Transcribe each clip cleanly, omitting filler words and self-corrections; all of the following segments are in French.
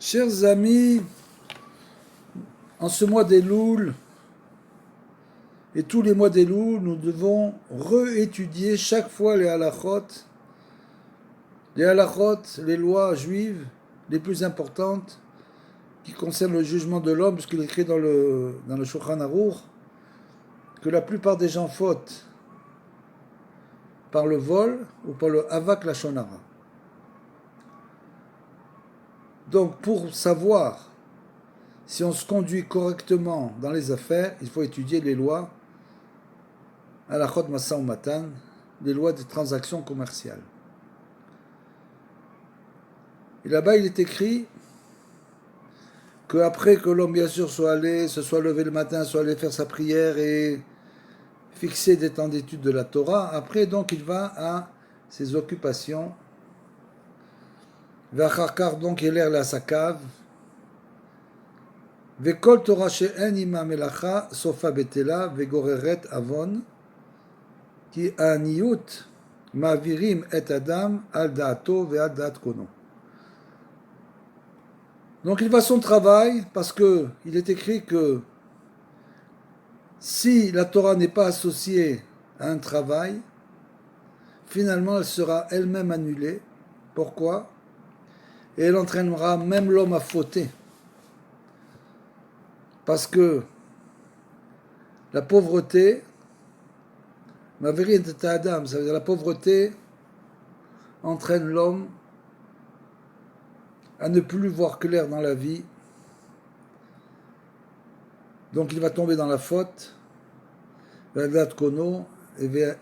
Chers amis, en ce mois d'Elul et tous les mois d'Elul, nous devons réétudier chaque fois les halachot, les lois juives les plus importantes qui concernent le jugement de l'homme, puisqu'il est écrit dans le Shulchan Aruch que la plupart des gens fautent par le vol ou par le havak lashon hara. Donc, pour savoir si on se conduit correctement dans les affaires, il faut étudier les lois halachot masa ou matan, les lois des transactions commerciales. Et là-bas, il est écrit qu'après que l'homme, bien sûr, se soit levé le matin, soit allé faire sa prière et fixer des temps d'étude de la Torah, après, donc, il va à ses occupations. V'acharkar, donc, il est à sa cave. V'kol Torah she'en ima melacha sofa betela v'goreret avon ki aniyut ma'virim et adam al da'ato ve'al da'at kono. Donc il va à son travail parce que il est écrit que si la Torah n'est pas associée à un travail, finalement elle sera elle-même annulée. Pourquoi? Et elle entraînera même l'homme à fauter. Parce que la pauvreté, Mavirin et Adam, ça veut dire la pauvreté entraîne l'homme à ne plus voir clair dans la vie. Donc il va tomber dans la faute, et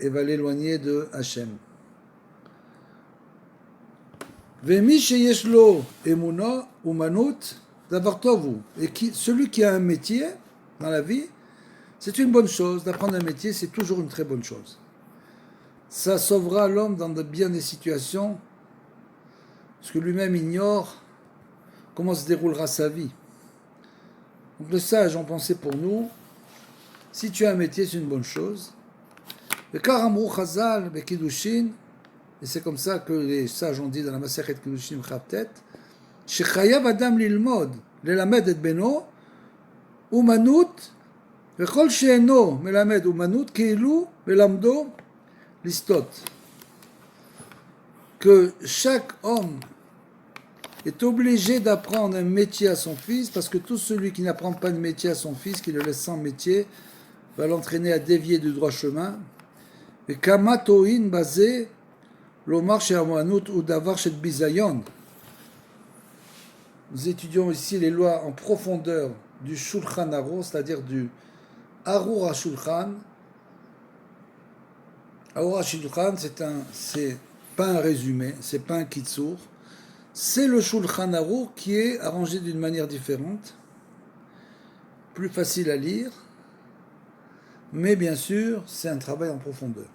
va l'éloigner de Hachem. Vemi sheyeshlo emuno umanut davar tovu. Et celui qui a un métier dans la vie, c'est une bonne chose. D'apprendre un métier, c'est toujours une très bonne chose. Ça sauvera l'homme dans bien des situations, parce que lui-même ignore comment se déroulera sa vie. Donc le sage en pensait pour nous, si tu as un métier, c'est une bonne chose. Et c'est comme ça que les sages ont dit dans la Masechet Kiddushin Chaptet, Shechayav Adam lilmod, lelamed et beno, umanut, vechol she'eno melamed umanut, keilu melamdo listot. Que chaque homme est obligé d'apprendre un métier à son fils, parce que tout celui qui n'apprend pas de métier à son fils, qui le laisse sans métier, va l'entraîner à dévier du droit chemin. Et kamatoin basé l'omar chez Amoanout ou davar chez Bizayon. Nous étudions ici les lois en profondeur du Shulchan Aruch, c'est-à-dire du Aruch HaShulchan. Aruch HaShulchan, c'est pas un résumé, c'est pas un kitsour. C'est le Shulchan Aruch qui est arrangé d'une manière différente, plus facile à lire, mais bien sûr, c'est un travail en profondeur.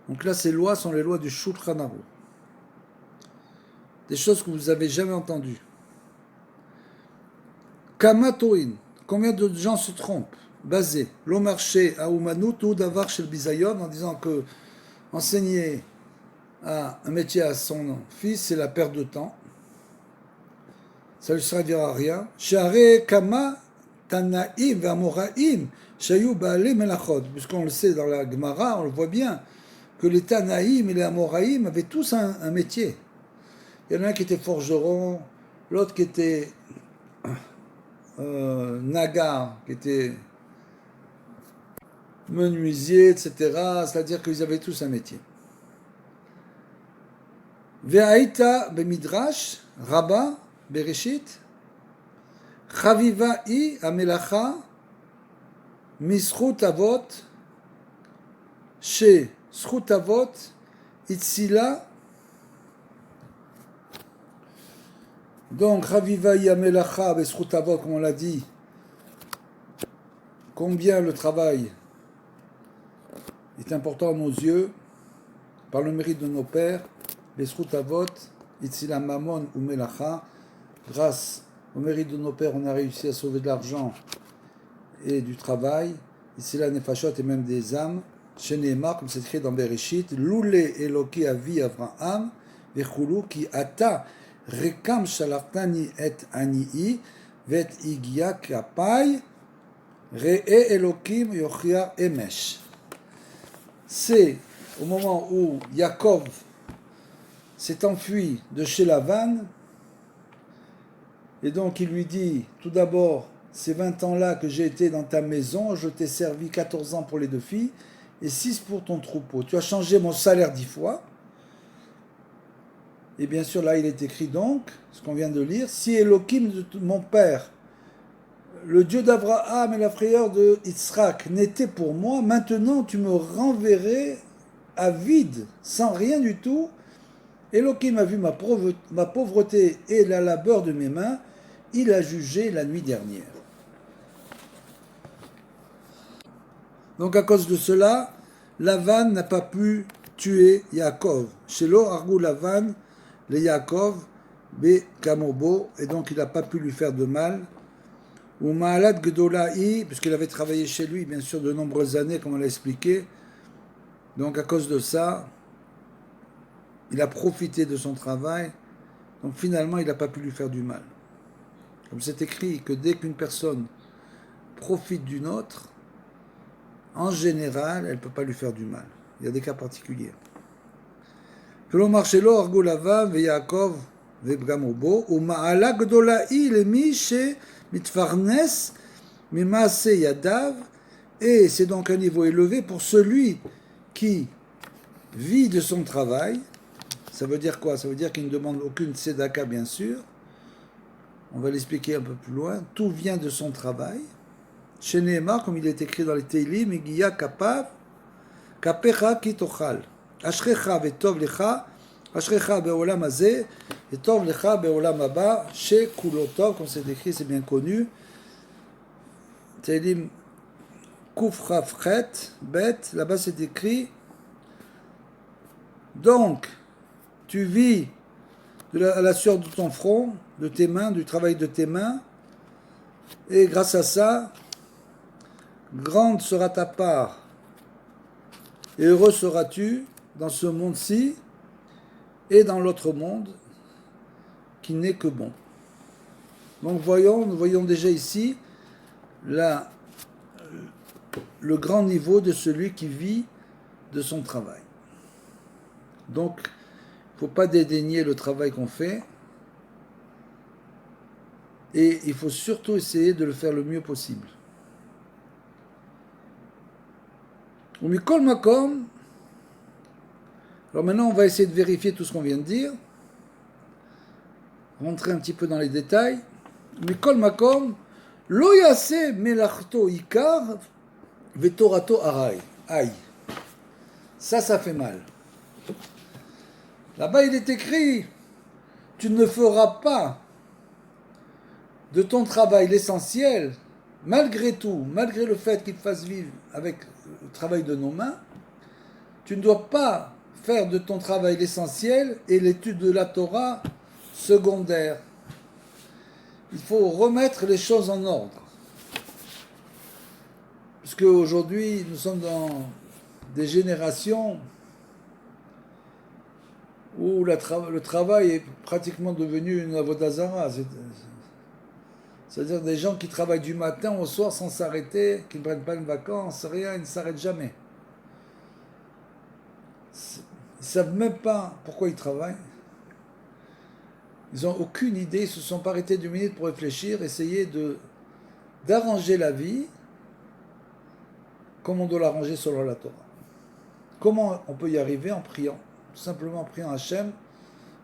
Donc là, ces lois sont les lois du Shulchan Aruch. Des choses que vous n'avez jamais entendues. Kamatoin, combien de gens se trompent? Basé, l'eau marché à Oumanut ou d'avar chez le Bizayon, en disant que enseigner un métier à son fils, c'est la perte de temps. Ça ne lui servira à rien. Share kama tanaim ve'amoraim shayu ba'alei melachot. Puisqu'on le sait dans la Gemara, on le voit bien, que les Tanaïm et les Amoraïm avaient tous un métier. Il y en a un qui était forgeron, l'autre qui était nagar, qui était menuisier, etc. C'est-à-dire qu'ils avaient tous un métier. Ve'aïta bemidrash, Rabba, Bereshit, Chaviva'i amelacha, misrut avot, chez Zchut Avot, Itzila. Donc, Chaviva'i amelacha, Zchut Avot, comme on l'a dit, combien le travail est important à nos yeux, par le mérite de nos pères, Zchut Avot, Itzila Mamon ou Melacha, grâce au mérite de nos pères, on a réussi à sauver de l'argent et du travail, Itzila Nefashot et même des âmes. Chez Nehemar, comme c'est écrit dans Bereshit, Loulé Eloki Avi Avraham, Vechulu ki ata Rekam shalartani et anii, vet igia kapai, re'e Elokim yochiar emesh. C'est au moment où Yaakov s'est enfui de chez Lavan, et donc il lui dit, tout d'abord, ces 20 ans-là que j'ai été dans ta maison, je t'ai servi 14 ans pour les 2 filles, et 6 pour ton troupeau. Tu as changé mon salaire 10 fois. Et bien sûr, là, il est écrit donc, ce qu'on vient de lire, si Elohim, mon père, le Dieu d'Abraham et la frayeur de Yitzhak n'était pour moi, maintenant tu me renverrais à vide, sans rien du tout. Elohim a vu ma pauvreté et la labeur de mes mains, il a jugé la nuit dernière. Donc à cause de cela, Lavan n'a pas pu tuer Yaakov. Shelo Argou Lavan, le Yaakov, Be Kamobo, et donc il n'a pas pu lui faire de mal. Ou Ma'alat Gdola'i, puisqu'il avait travaillé chez lui, bien sûr, de nombreuses années, comme on l'a expliqué. Donc à cause de ça, il a profité de son travail. Donc finalement, il n'a pas pu lui faire du mal. Comme c'est écrit que dès qu'une personne profite d'une autre, en général, elle ne peut pas lui faire du mal. Il y a des cas particuliers. כלומר שלא הרגו לבן ויעקב ופגמו בו, ומעלה גדולה היא למי שמתפרנס ממעשה ידיו, et c'est donc un niveau élevé pour celui qui vit de son travail. Ça veut dire quoi? Ça veut dire qu'il ne demande aucune tzedaka, bien sûr. On va l'expliquer un peu plus loin. Tout vient de son travail. Chez Nehemar, comme il est écrit dans les Teilim, Igia kapav, kapecha kitochal. Ashrecha vetov lecha, ashrecha beolam hazeh, vetov lecha beolam haba, she kulotov, comme c'est écrit, c'est bien connu. Teilim kufrafchet, bet, là-bas c'est écrit. Donc, tu vis à la sueur de ton front, de tes mains, du travail de tes mains, et grâce à ça, grande sera ta part, et heureux seras-tu dans ce monde-ci et dans l'autre monde qui n'est que bon. Donc nous voyons déjà ici le grand niveau de celui qui vit de son travail. Donc, il ne faut pas dédaigner le travail qu'on fait, et il faut surtout essayer de le faire le mieux possible. Alors maintenant, on va essayer de vérifier tout ce qu'on vient de dire, rentrer un petit peu dans les détails. Mikol makom, lo yase melachto ikar vetorato arai. Aïe. Ça fait mal. Là-bas, il est écrit, tu ne feras pas de ton travail l'essentiel, malgré tout, malgré le fait qu'il te fasse vivre avec le travail de nos mains, tu ne dois pas faire de ton travail l'essentiel et l'étude de la Torah secondaire. Il faut remettre les choses en ordre. Puisque aujourd'hui, nous sommes dans des générations où le travail est pratiquement devenu une avodah zara. C'est-à-dire des gens qui travaillent du matin au soir sans s'arrêter, qui ne prennent pas de vacances, rien, ils ne s'arrêtent jamais. Ils ne savent même pas pourquoi ils travaillent. Ils n'ont aucune idée, ils ne se sont pas arrêtés 2 minutes pour réfléchir, essayer d'arranger la vie comme on doit l'arranger selon la Torah. Comment on peut y arriver? En priant. Tout simplement en priant Hachem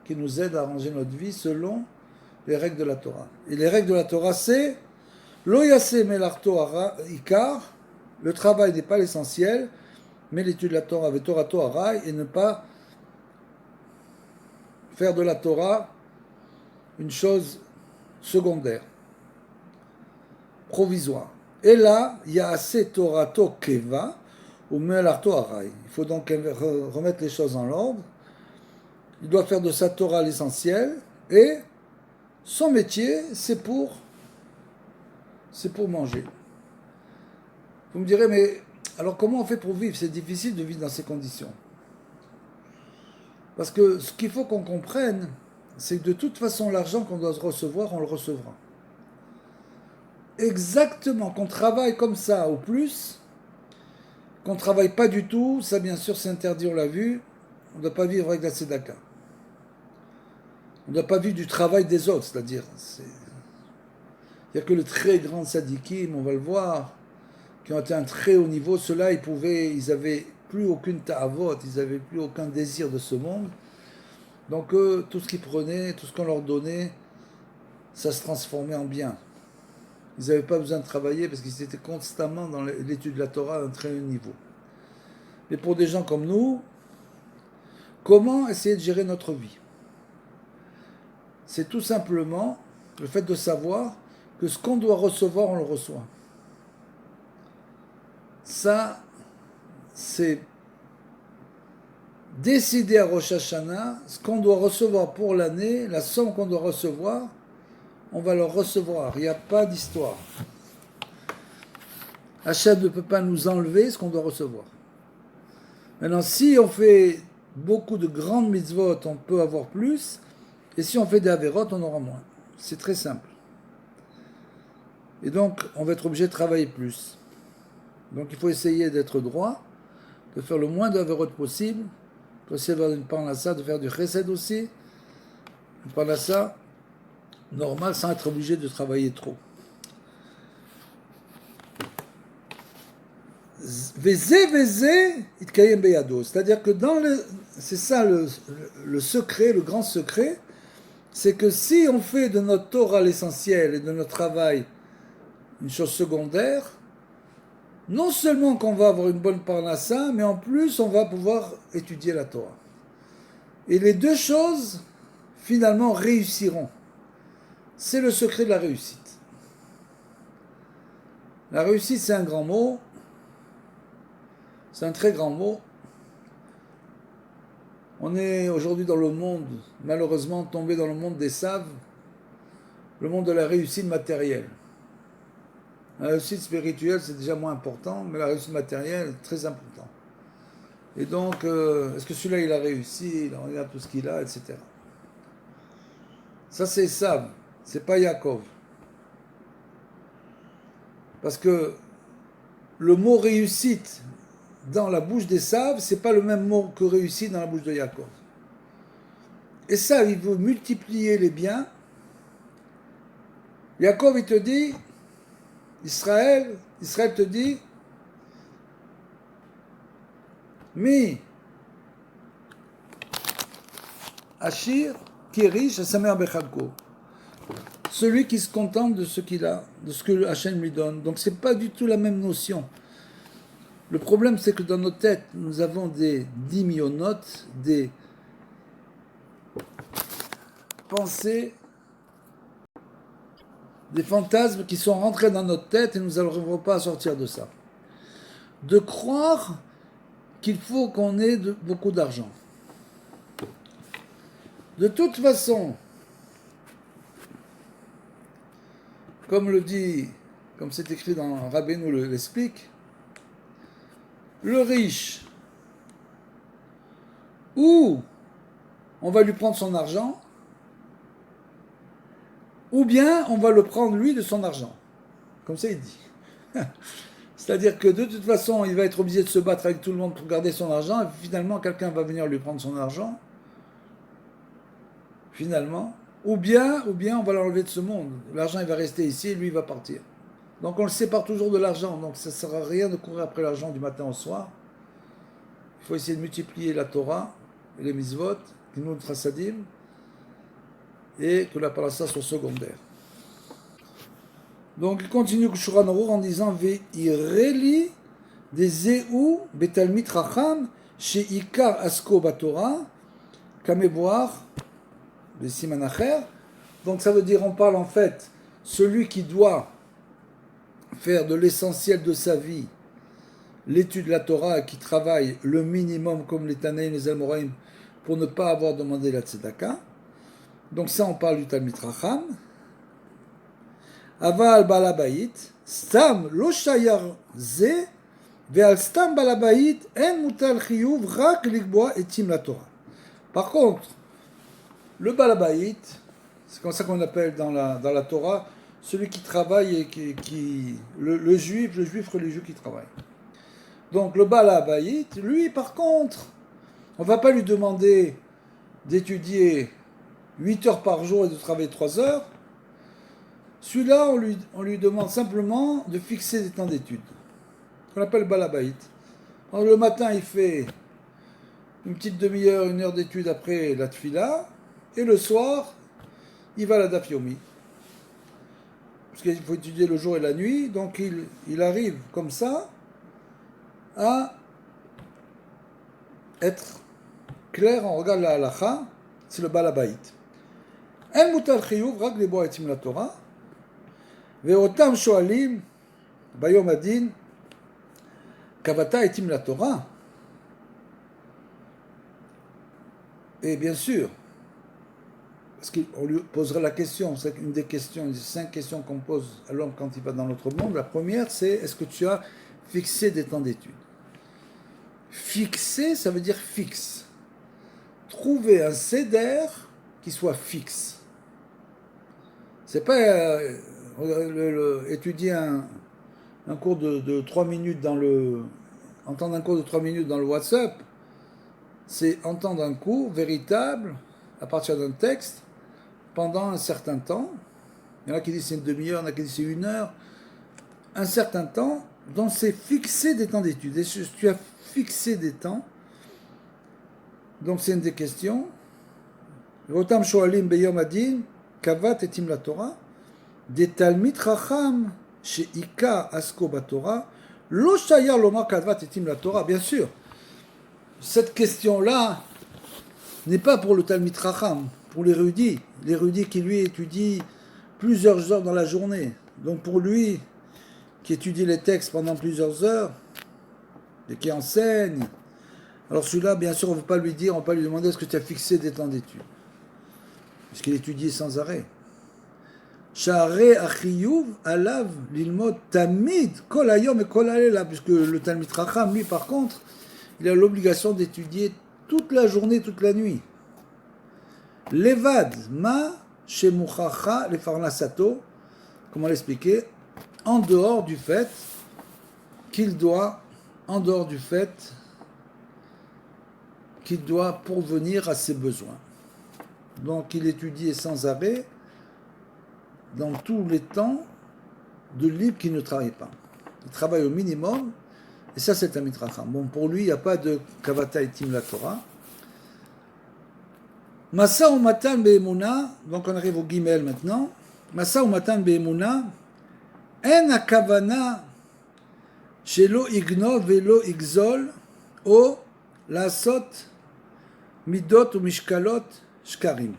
qui nous aide à arranger notre vie selon les règles de la Torah. Et les règles de la Torah, c'est Lo yase melarto ikar, le travail n'est pas l'essentiel, mais l'étude de la Torah avec Torah Toharai, et ne pas faire de la Torah une chose secondaire, provisoire. Et là, il y a assez Torato Keva ou melarto Arai. Il faut donc remettre les choses en ordre. Il doit faire de sa Torah l'essentiel, et son métier, c'est pour manger. Vous me direz, mais alors comment on fait pour vivre? C'est difficile de vivre dans ces conditions. Parce que ce qu'il faut qu'on comprenne, c'est que de toute façon, l'argent qu'on doit recevoir, on le recevra. Exactement, qu'on travaille comme ça ou plus, qu'on ne travaille pas du tout, ça bien sûr c'est interdit, on l'a vu, on ne doit pas vivre avec la tzedaka. On ne doit pas vivre du travail des autres, c'est-à-dire, il n'y a que le très grand sadikim, on va le voir, qui ont été à un très haut niveau, ceux-là, ils avaient plus aucune ta'avot, ils n'avaient plus aucun désir de ce monde. Donc tout ce qu'ils prenaient, tout ce qu'on leur donnait, ça se transformait en bien. Ils n'avaient pas besoin de travailler parce qu'ils étaient constamment dans l'étude de la Torah à un très haut niveau. Mais pour des gens comme nous, comment essayer de gérer notre vie? C'est tout simplement le fait de savoir que ce qu'on doit recevoir, on le reçoit. Ça, c'est décider à Rosh Hashanah ce qu'on doit recevoir pour l'année, la somme qu'on doit recevoir, on va le recevoir. Il n'y a pas d'histoire. Hachem ne peut pas nous enlever ce qu'on doit recevoir. Maintenant, si on fait beaucoup de grandes mitzvot, on peut avoir plus, et si on fait des avérotes, on aura moins. C'est très simple. Et donc, on va être obligé de travailler plus. Donc, il faut essayer d'être droit, de faire le moins d'avérotes possible, pour essayer d'avoir une parnassa, de faire du chesed aussi. Une parnassa normale, sans être obligé de travailler trop. C'est-à-dire que c'est ça le secret, le grand secret, c'est que si on fait de notre Torah l'essentiel et de notre travail une chose secondaire, non seulement qu'on va avoir une bonne parnassa, mais en plus on va pouvoir étudier la Torah. Et les deux choses, finalement, réussiront. C'est le secret de la réussite. La réussite, c'est un grand mot. C'est un très grand mot. On est aujourd'hui dans le monde, malheureusement, tombé dans le monde des saves, le monde de la réussite matérielle. La réussite spirituelle, c'est déjà moins important, mais la réussite matérielle est très importante. Et donc, est-ce que celui-là, il a réussi, il regarde tout ce qu'il a, etc. Ça, c'est Esav, c'est pas Yaakov. Parce que le mot réussite dans la bouche d'Esav, c'est pas le même mot que réussite dans la bouche de Yaakov. Esav, il veut multiplier les biens. Yaakov, il te dit, Israël te dit, Mi Ashir, qui est riche, Samer Bechadko. Celui qui se contente de ce qu'il a, de ce que Hachem lui donne. Donc c'est pas du tout la même notion. Le problème, c'est que dans nos têtes, nous avons des dimionotes, des pensées, des fantasmes qui sont rentrés dans notre tête et nous n'arriverons pas à sortir de ça. De croire qu'il faut qu'on ait beaucoup d'argent. De toute façon, comme c'est écrit dans Rabbeinu l'explique, le riche, ou on va lui prendre son argent, ou bien on va le prendre lui de son argent. Comme ça il dit. C'est-à-dire que de toute façon, il va être obligé de se battre avec tout le monde pour garder son argent, et finalement quelqu'un va venir lui prendre son argent, finalement, ou bien on va l'enlever de ce monde. L'argent il va rester ici et lui il va partir. Donc on le sépare toujours de l'argent, donc ça ne sert à rien de courir après l'argent du matin au soir. Il faut essayer de multiplier la Torah, et les mitzvot, les noun trasadim, et que la parassa soit secondaire. Donc il continue le Shulchan Aruch en disant Ve'ireli des Zéhu betalmit racham she'ikar asko batorah kameboar de siman acher. Donc ça veut dire, on parle en fait, celui qui doit faire de l'essentiel de sa vie l'étude de la Torah et qui travaille le minimum comme les Tanaïm, les Almoraïm pour ne pas avoir demandé la tzedaka. Donc ça on parle du Talmid Racham. Aval balabait, stam lo shayar ze, ve'al stam balabait en mutal chiyuv rak likboa etim la Torah. Par contre, Le Balabait, c'est comme ça qu'on appelle dans la Torah, celui qui travaille et le juif religieux qui travaille. Donc le Balabait, lui par contre, on ne va pas lui demander d'étudier 8 heures par jour et de travailler 3 heures. Celui-là, on lui demande simplement de fixer des temps d'études. On appelle Balabait. Alors, le matin, il fait une petite demi-heure, 1 heure d'études après la tfila. Et le soir, il va à la daf yomi. Parce qu'il faut étudier le jour et la nuit. Donc, il arrive comme ça à être clair. On regarde la halacha, c'est le Balabait. En mutar chiyuv, rak lebo etim la Torah. Ve'otam shoalim, bayom adin, kavata etim la Torah. Et bien sûr, parce qu'on lui posera la question, c'est une des questions, des 5 questions qu'on pose à l'homme quand il va dans notre monde. La première, c'est est-ce que tu as fixé des temps d'études? Fixer, ça veut dire fixe. Trouver un seder qui soit fixe. C'est pas étudier un cours de 3 minutes entendre un cours de 3 minutes dans le WhatsApp. C'est entendre un cours véritable à partir d'un texte pendant un certain temps. Il y en a qui disent c'est une demi-heure, il y en a qui disent c'est 1 heure. Un certain temps, donc c'est fixer des temps d'études. Et si tu as fixé des temps, donc c'est une des questions. Rotam shoalim beyom adin, kavat etim la Torah, de talmid chacham she'ika asko batorah, lo shayar lomar kavat etim la Torah. Bien sûr, cette question-là n'est pas pour le talmid chacham, pour l'érudit qui lui étudie plusieurs heures dans la journée. Donc pour lui, qui étudie les textes pendant plusieurs heures et qui enseigne, alors celui-là, bien sûr, on ne va pas lui dire, on ne va pas lui demander est-ce que tu as fixé des temps d'études, puisqu'il étudie sans arrêt. Sha'arei achiyuv alav lilmod tamid kol hayom et kol halela, puisque le talmid chacham, lui, par contre, il a l'obligation d'étudier toute la journée, toute la nuit. Levad ma shemuchacha lefarnasato, comment l'expliquer, en dehors du fait qu'il doit pourvenir à ses besoins. Donc il étudie sans arrêt dans tous les temps de libre qu'il ne travaille pas. Il travaille au minimum, et ça c'est un mitracham. Bon, pour lui, il n'y a pas de kavata etim la Torah. Masa ou matan be'emuna, donc on arrive au guimel maintenant. Masa ou matan be'emuna, en akavana shelo ignov velo igzol, o lasot midot ou mishkalot shkarim.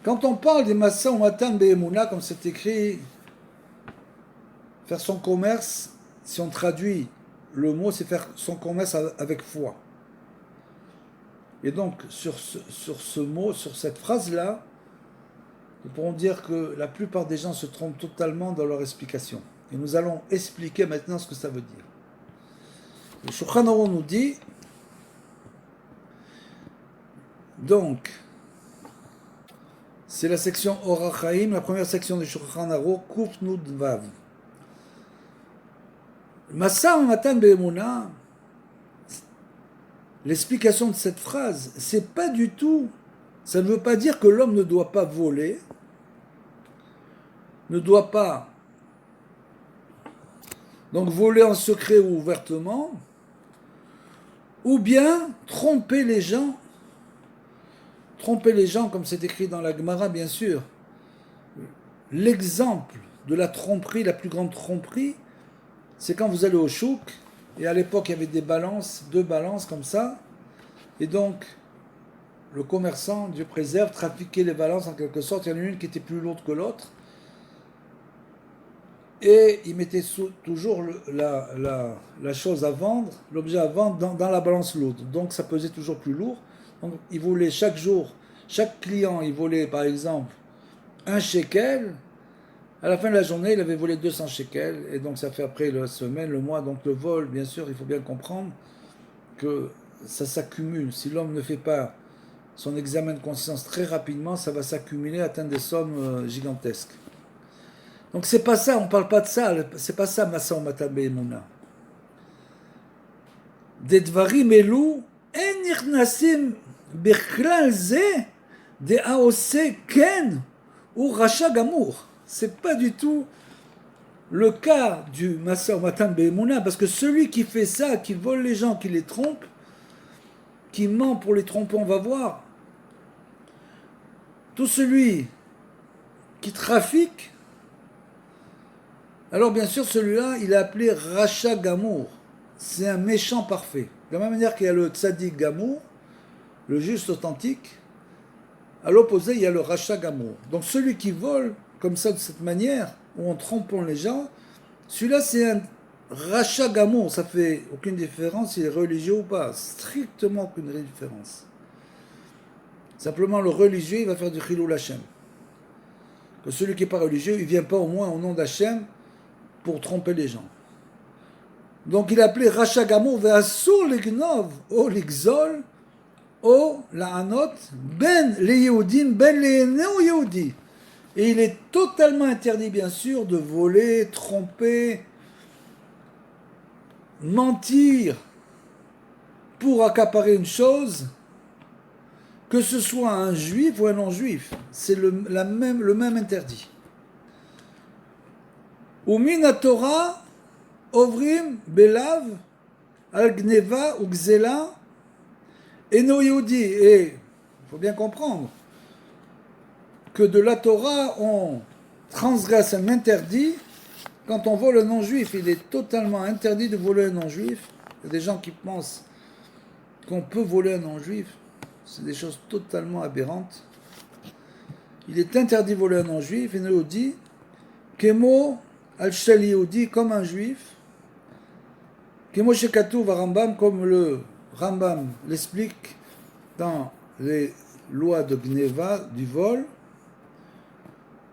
Quand on parle des massa ou matan be'emuna, comme c'est écrit, faire son commerce, si on traduit le mot, c'est faire son commerce avec foi. Et donc, sur ce mot, sur cette phrase-là, nous pourrons dire que la plupart des gens se trompent totalement dans leur explication. Et nous allons expliquer maintenant ce que ça veut dire. Le Shulchan Aruch nous dit, donc, c'est la section Orach Chaim, la première section du Shulchan Aruch, Kuf Nud Vav. Masa Matan Be'emuna, l'explication de cette phrase, c'est pas du tout, ça ne veut pas dire que l'homme ne doit pas voler, ne doit pas donc voler en secret ou ouvertement, ou bien tromper les gens comme c'est écrit dans la Gemara bien sûr. L'exemple de la tromperie, la plus grande tromperie, c'est quand vous allez au chouk, et à l'époque il y avait des balances, 2 balances comme ça, et donc le commerçant, Dieu préserve, trafiquait les balances en quelque sorte, il y en a une qui était plus lourde que l'autre, et il mettait toujours la chose à vendre, l'objet à vendre dans la balance lourde, donc ça pesait toujours plus lourd. Donc il volait chaque jour, chaque client il volait par exemple 1 shekel, à la fin de la journée il avait volé 200 shekels, et donc ça fait après la semaine, le mois, donc le vol, bien sûr il faut bien comprendre que ça s'accumule. Si l'homme ne fait pas son examen de conscience très rapidement, ça va s'accumuler, atteindre des sommes gigantesques. Donc c'est pas ça, on parle pas de ça, c'est pas ça Masa Umatan Be'emuna. Des dvarim elou, en nichnasim bechlal ze de aose ken ou racha gamour. C'est pas du tout le cas du Masa Umatan Be'emuna, parce que celui qui fait ça, qui vole les gens, qui les trompe, qui ment pour les tromper, on va voir. Tout celui qui trafique, alors bien sûr celui-là, il est appelé Racha Gamour. C'est un méchant parfait. De la même manière qu'il y a le Tzadik Gamour, le juste authentique, à l'opposé, il y a le Racha Gamour. Donc celui qui vole comme ça, de cette manière, où on trompe les gens, celui-là c'est un Racha Gamour. Ça fait aucune différence s'il est religieux ou pas. Strictement aucune différence. Simplement le religieux, il va faire du Chilul Hashem. Que celui qui n'est pas religieux, il ne vient pas au moins au nom d'Hachem pour tromper les gens. Donc il est appelé Racha Gamour ve'asur lignov o ligzol o la'anot ben les Yehudim ben les néo-Yehudi. Et il est totalement interdit bien sûr de voler, tromper, mentir pour accaparer une chose, que ce soit un juif ou un non-juif. C'est le même interdit. Umin Torah Ovrim Belav Al Gneva ou Gzela Eno Yehudi. Et il faut bien comprendre que de la Torah, on transgresse un interdit quand on vole un non-juif. Il est totalement interdit de voler un non-juif. Il y a des gens qui pensent qu'on peut voler un non-juif. C'est des choses totalement aberrantes. Il est interdit de voler un non-juif. Et nous dit Kemo al-Shel Yehudi, comme un juif. Kemo Shekatu va Rambam, comme le Rambam l'explique dans les lois de Gneva, du vol,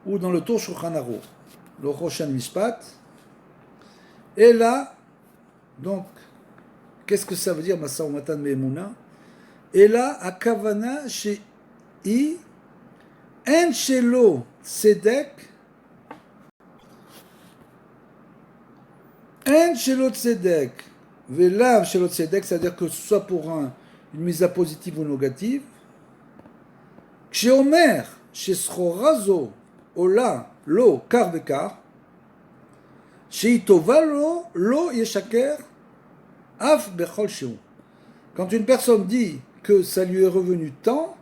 ou dans le Tour Shulchan Aruch, le Choshen Mishpat. Et là, donc, qu'est-ce que ça veut dire, Masa Umatan Be'emuna? Et là, à Kavana, chez I, En Shelo Tzedek, En Shelo Tzedek, Velav Shelo Tzedek, c'est-à-dire que ce soit pour une mise à positive ou négative. Chez Omer, chez Srorazo, Ola, Lo, Kar Vekar, chez Itovalo, Lo Yeshaker, Af Bechol Sheu. Quand une personne dit que ça lui est revenu tant,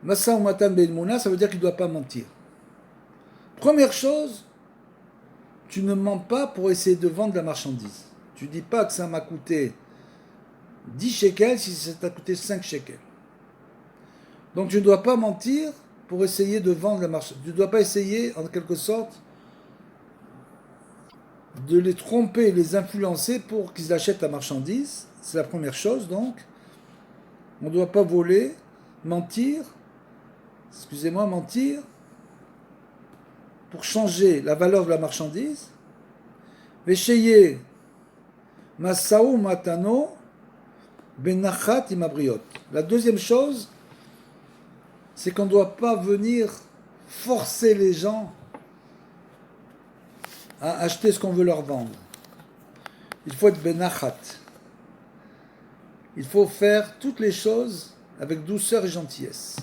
Masa Umatan Be'emuna, ça veut dire qu'il ne doit pas mentir. Première chose, tu ne mens pas pour essayer de vendre la marchandise. Tu ne dis pas que ça m'a coûté 10 shekels si ça t'a coûté 5 shekels. Donc tu ne dois pas mentir pour essayer de vendre la marchandise. Tu ne dois pas essayer, en quelque sorte, de les tromper, les influencer pour qu'ils achètent la marchandise. C'est la première chose, donc. On ne doit pas voler, mentir, mentir pour changer la valeur de la marchandise. Vesheye Masao Matano Benachat Imabriot. La deuxième chose, c'est qu'on ne doit pas venir forcer les gens à acheter ce qu'on veut leur vendre. Il faut être benachat. Il faut faire toutes les choses avec douceur et gentillesse.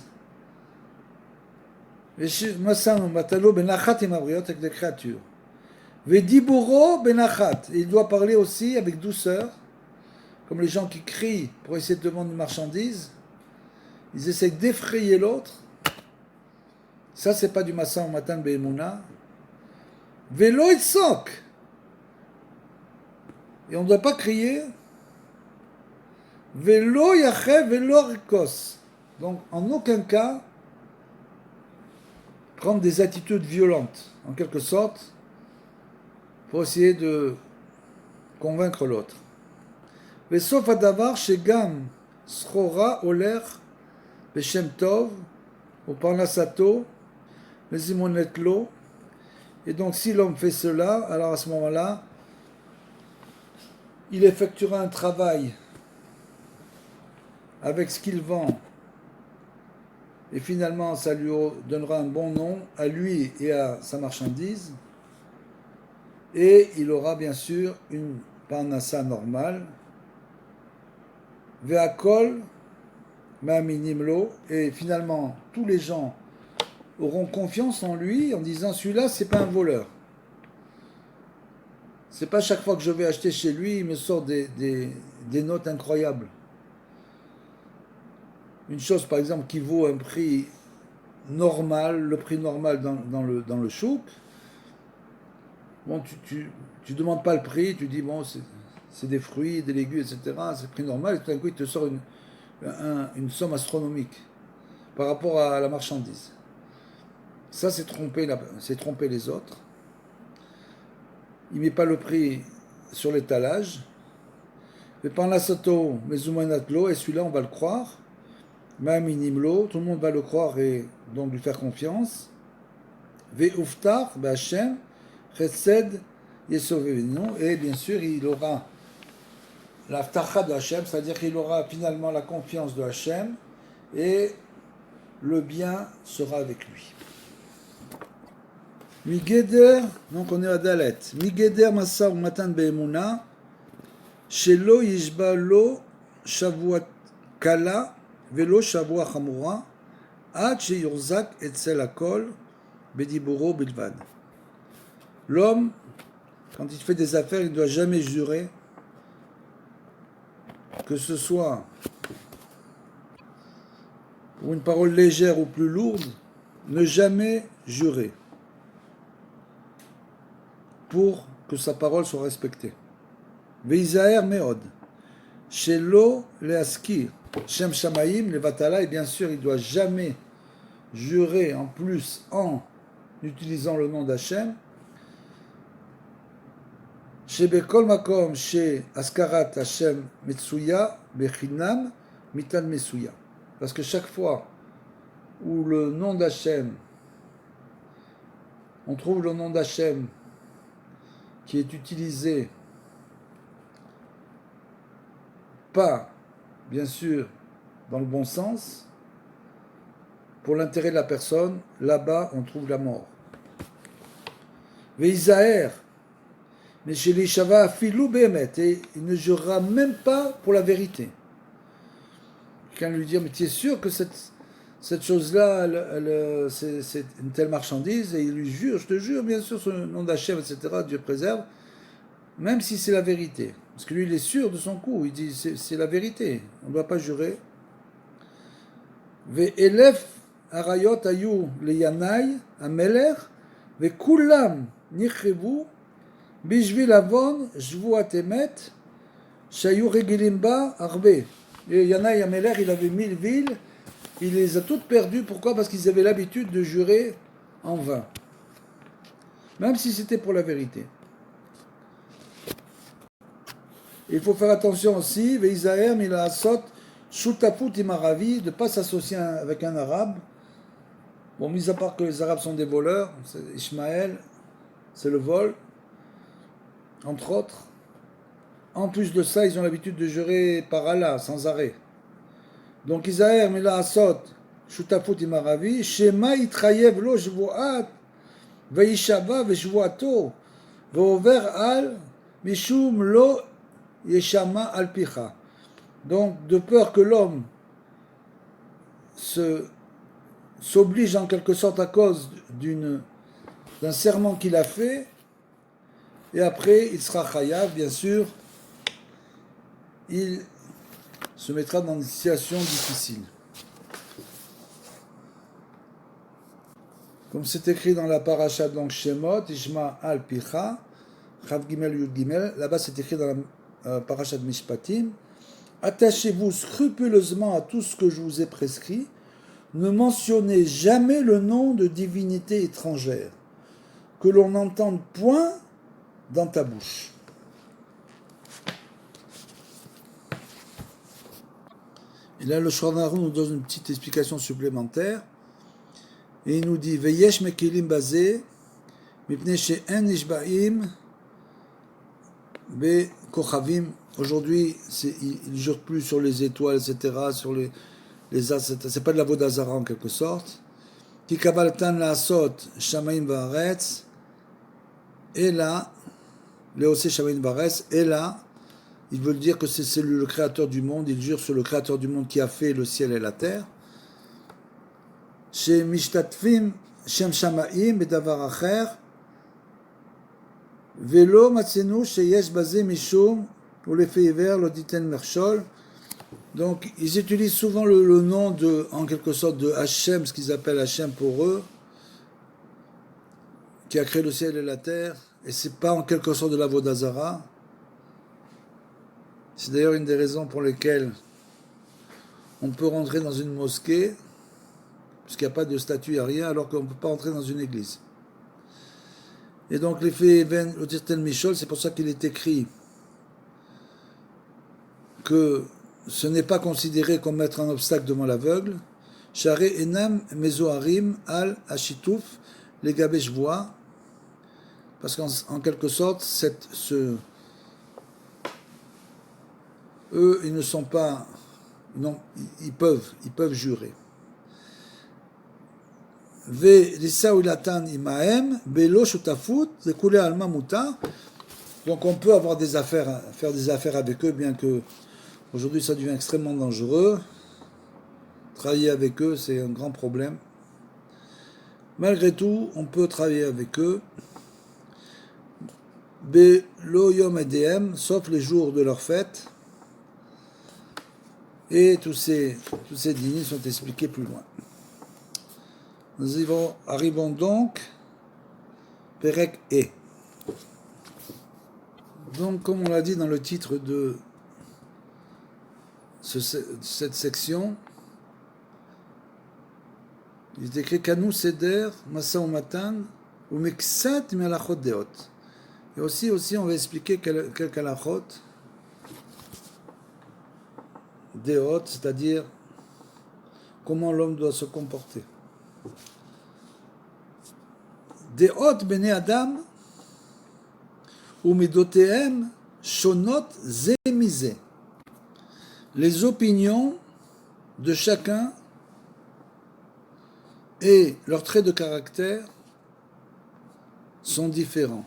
Matalo benachat imabriot, avec les créatures. Vediburo benachat. Il doit parler aussi avec douceur, comme les gens qui crient pour essayer de vendre une marchandise. Ils essaient d'effrayer l'autre. Ça, c'est pas du Masa Umatan Be'emuna. Velo itzok. Et on ne doit pas crier. Velo yachev velo rikos. Donc, en aucun cas, prendre des attitudes violentes, en quelque sorte, pour essayer de convaincre l'autre. Vesof adavar shegam srora oler beshem tov ou parnasato mezimonetlo. Et donc, si l'homme fait cela, alors à ce moment-là, il effectuera un travail avec ce qu'il vend, et finalement ça lui donnera un bon nom à lui et à sa marchandise, et il aura bien sûr une parnassa normale, ve'akol ma'minimlo, et finalement tous les gens auront confiance en lui en disant celui-là c'est pas un voleur. C'est pas chaque fois que je vais acheter chez lui, il me sort des notes incroyables. Une chose par exemple qui vaut un prix normal, le prix normal dans le chouk, bon, tu demandes pas le prix, tu dis bon, c'est des fruits, des légumes, etc. C'est le prix normal, et tout d'un coup, il te sort une somme astronomique par rapport à la marchandise. Ça, c'est tromper les autres. Il ne met pas le prix sur l'étalage. Mais par la sato, mezumanatlo, et celui-là, on va le croire. Ma'minimlo, tout le monde va le croire et donc lui faire confiance. Ve'uftar, B'Hashem, Chesed, Yesovenu, et bien sûr, il aura l'aftacha de Hachem, c'est-à-dire qu'il aura finalement la confiance de Hachem et le bien sera avec lui. Migeder, donc on est à Dalet. Migeder Massa ou Matan Be'emuna, Shelo Yishba Lo Shavuat Kala, Velo Shavua Chamura, Ad Sheyorzak Etzel Akol, Bediburo Bilvad. L'homme, quand il fait des affaires, il ne doit jamais jurer, que ce soit pour une parole légère ou plus lourde, ne jamais jurer pour que sa parole soit respectée. Veizaher meod, shelo leaskir, shem shamaim levatala, et bien sûr, il ne doit jamais jurer en plus en utilisant le nom d'Hachem. Shebekol makom she askarat Hashem metsuya bechinam mitan mesuya. Parce que chaque fois où le nom d'Hachem, on trouve le nom d'Hachem qui est utilisé pas, bien sûr, dans le bon sens, pour l'intérêt de la personne, là-bas on trouve la mort. Veizaher, mais chez les Shava, filou behemet, et il ne jurera même pas pour la vérité. Quelqu'un lui dit, mais tu es sûr que cette chose-là, c'est une telle marchandise, et il lui jure, je te jure, bien sûr, sur le nom d'Hachem, etc., Dieu préserve, même si c'est la vérité. Parce que lui, il est sûr de son coup, il dit, c'est la vérité, on ne doit pas jurer. Ve'elef arayot ayu leyanai ameler, ve'kulam nichevu, Bishvil avon, Jvuat emet, Shayu regilimba arbe. Et Yanaï Ameler, il avait 1000 villes, il les a toutes perdues. Pourquoi? Parce qu'ils avaient l'habitude de jurer en vain. Même si c'était pour la vérité. Il faut faire attention aussi, Veizaher milaasot, Shutafut imaravi, de ne pas s'associer avec un arabe. Bon, mis à part que les arabes sont des voleurs, Ishmaël, c'est le vol. Entre autres. En plus de ça, ils ont l'habitude de jurer par Allah, sans arrêt. Donc, Isaïr, Mila Asot, Shutafut Imaravi, Shema Yitrayev Lo Jvuat, Veishava Veshvuato, Veover Al, Mishum Lo Yeshama Al Picha. Donc, de peur que l'homme s'oblige en quelque sorte à cause d'un serment qu'il a fait, et après, il sera chayav, bien sûr, il se mettra dans une situation difficile. Comme c'est écrit dans la paracha de Shemot, Ishma al Picha, Chav Gimel Yud Gimel, là-bas c'est écrit dans la paracha de Mishpatim, attachez-vous scrupuleusement à tout ce que je vous ai prescrit, ne mentionnez jamais le nom de divinité étrangère, que l'on n'entende point dans ta bouche. Et là, le Shulchan Aruch nous donne une petite explication supplémentaire. Et il nous dit Veyesh mekilim bazeh, mipnei she'en nishba'im be kochavim aujourd'hui, ils ne jurent plus sur les étoiles, etc., sur les as, c'est pas de la Vodazara en quelque sorte. Ki kabaltan la asot shamaim vaaretz, et là, Léosé shamaim vaaretz, et là, ils veulent dire que c'est le créateur du monde, ils jurent sur le créateur du monde qui a fait le ciel et la terre. Chez Mishtatfim, Shem Shamaim, Bedavar Acher, Velo Matsenu, Sheyesh Bazé Mishum, ou les Feiver, l'Oditen Merchol. Donc, ils utilisent souvent le nom en quelque sorte, de Hachem, ce qu'ils appellent Hachem pour eux, qui a créé le ciel et la terre, et c'est pas en quelque sorte de la Vodazara. C'est d'ailleurs une des raisons pour lesquelles on peut rentrer dans une mosquée, puisqu'il n'y a pas de statue, il n'y a rien, alors qu'on ne peut pas entrer dans une église. Et donc, l'effet Even Otirten Michol, c'est pour ça qu'il est écrit que ce n'est pas considéré comme mettre un obstacle devant l'aveugle. Share Enam Mezoharim Al Ashitouf, les gabèches voient, parce qu'en quelque sorte, eux, ils ne sont pas. Non, ils peuvent jurer. Donc on peut avoir des affaires, faire des affaires avec eux, bien que aujourd'hui ça devient extrêmement dangereux. Travailler avec eux, c'est un grand problème. Malgré tout, on peut travailler avec eux. Belo Yom Edem, sauf les jours de leur fête. Et tous ces dîners sont expliqués plus loin. Nous arrivons donc Perek E. Donc, comme on l'a dit dans le titre de cette section, il est écrit Kanu Seder, Masa Umatan, ou Meksat Melachot Deot. Et aussi, on va expliquer quelques halachot Deot, c'est-à-dire comment l'homme doit se comporter. Deot Bene Adam, ou Midotehem Shonot Zemize. Les opinions de chacun et leurs traits de caractère sont différents.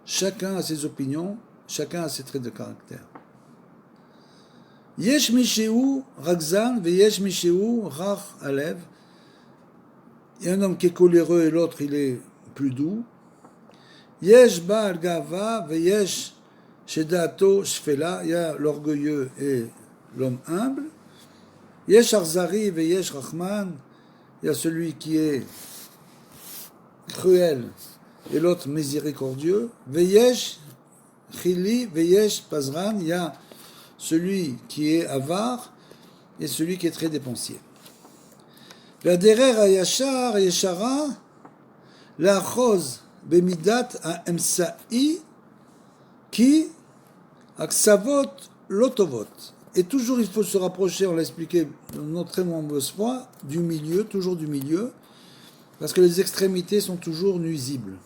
Chacun a ses opinions, chacun a ses traits de caractère. Yesh Misheu Ragzan ve Yesh Misheu Rach Alev. Il y a un homme qui est coléreux et l'autre il est plus doux. Yesh Baal Gava ve Yesh Shedato Shfela. Il y a l'orgueilleux et l'homme humble. Yesh Arzari ve Yesh Rachman. Il y a celui qui est cruel et l'autre miséricordieux. Veyesh Chili, Veyesh Pazran. Il y a celui qui est avare et celui qui est très dépensier. L'aderer Ayashar Yeshara, la Choz Bemidat a Emsa'i qui Aksavot Lotovot. Et toujours il faut se rapprocher, on l'a expliqué dans notre très nombreuse fois, du milieu, toujours du milieu, parce que les extrémités sont toujours nuisibles.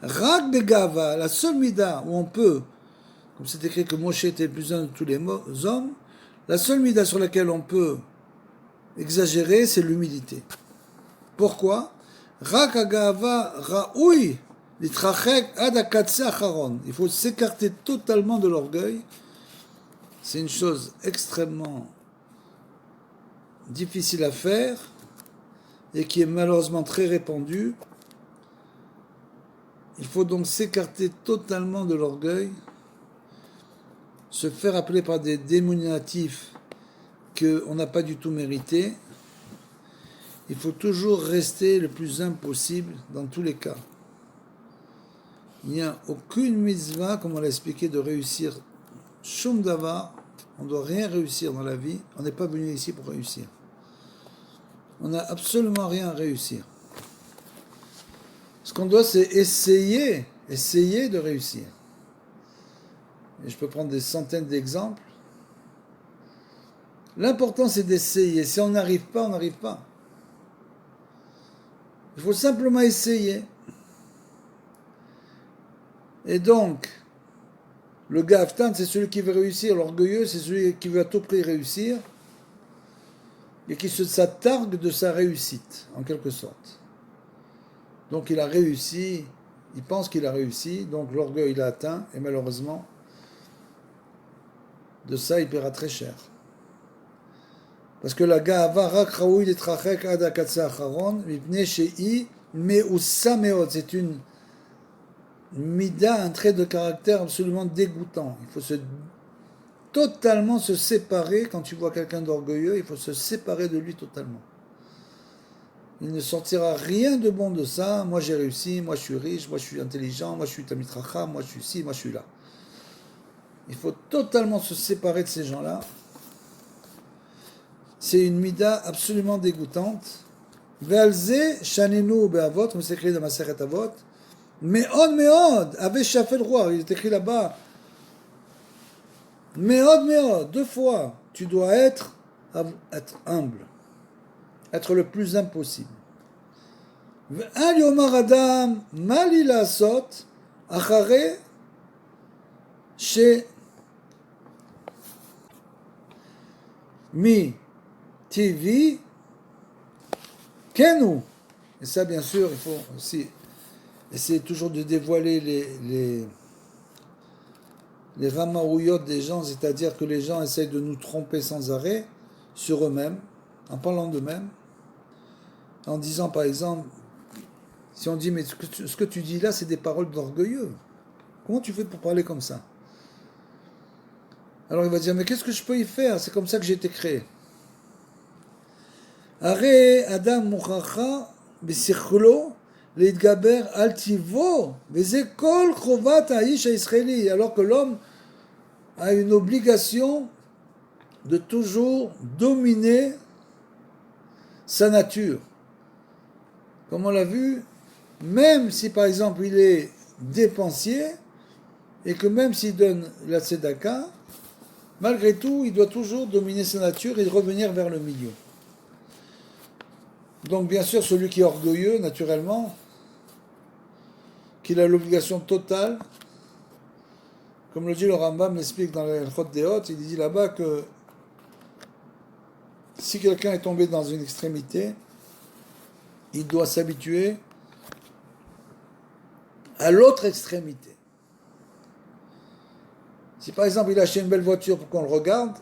Rak Begava, la seule mida où on peut, comme c'est écrit que Moshe était le plus un de tous les hommes, la seule mida sur laquelle on peut exagérer, c'est l'humilité. Pourquoi? Rak Agava Raoui, Litrachek Adakatse Acharon. Il faut s'écarter totalement de l'orgueil. C'est une chose extrêmement difficile à faire et qui est malheureusement très répandue. Il faut donc s'écarter totalement de l'orgueil, se faire appeler par des dénominatifs qu'on n'a pas du tout mérité. Il faut toujours rester le plus humble possible dans tous les cas. Il n'y a aucune mitzvah, comme on l'a expliqué, de réussir Shum Davar. On ne doit rien réussir dans la vie. On n'est pas venu ici pour réussir. On n'a absolument rien à réussir. Ce qu'on doit, c'est essayer de réussir. Et je peux prendre des centaines d'exemples. L'important, c'est d'essayer. Si on n'arrive pas, on n'arrive pas. Il faut simplement essayer. Et donc, Le Gaftan, c'est celui qui veut réussir. L'orgueilleux, c'est celui qui veut à tout prix réussir et qui s'attargue de sa réussite, en quelque sorte. Donc il a réussi, il pense qu'il a réussi, donc l'orgueil il a atteint, et malheureusement, de ça il paiera très cher. Parce que la Ga'ava rak raoui litrachek ad hakatsa acharon, mipnei she'i me'ussa me'od. C'est une mida, un trait de caractère absolument dégoûtant. Il faut totalement se séparer, quand tu vois quelqu'un d'orgueilleux, il faut se séparer de lui totalement. Il ne sortira rien de bon de ça. Moi j'ai réussi, moi je suis riche, moi je suis intelligent, moi je suis Talmid Chacham, moi je suis ci, moi je suis là. Il faut totalement se séparer de ces gens-là. C'est une mida absolument dégoûtante. Ve'alze shaninu be'avot, comme c'est écrit dans Masechet Avot. Me'od, avait chafé le roi. Il est écrit là-bas. Me'od, 2 fois. Tu dois être humble. Être le plus impossible. Ve'al yomar adam mali la'asot achare she mi TV Kenu. Et ça, bien sûr, il faut aussi essayer toujours de dévoiler les ramaouillottes des gens, c'est-à-dire que les gens essayent de nous tromper sans arrêt sur eux-mêmes, en parlant d'eux-mêmes, en disant par exemple, si on dit mais ce que tu dis là, c'est des paroles d'orgueilleux. Comment tu fais pour parler comme ça? Alors il va dire mais qu'est-ce que je peux y faire? C'est comme ça que j'ai été créé. הרי אדם מוכרחה בשכלו להתגבר על טיבו, וזה כל חובת האיש הישראלי, alors que l'homme a une obligation de toujours dominer sa nature. Comme on l'a vu, même si par exemple il est dépensier, et que même s'il donne la tzedaka, malgré tout, il doit toujours dominer sa nature et revenir vers le milieu. Donc bien sûr, celui qui est orgueilleux, naturellement, qu'il a l'obligation totale, comme le dit le Rambam, l'explique dans le Chot Deot, il dit là-bas que si quelqu'un est tombé dans une extrémité, il doit s'habituer à l'autre extrémité. Si par exemple il achète une belle voiture pour qu'on le regarde,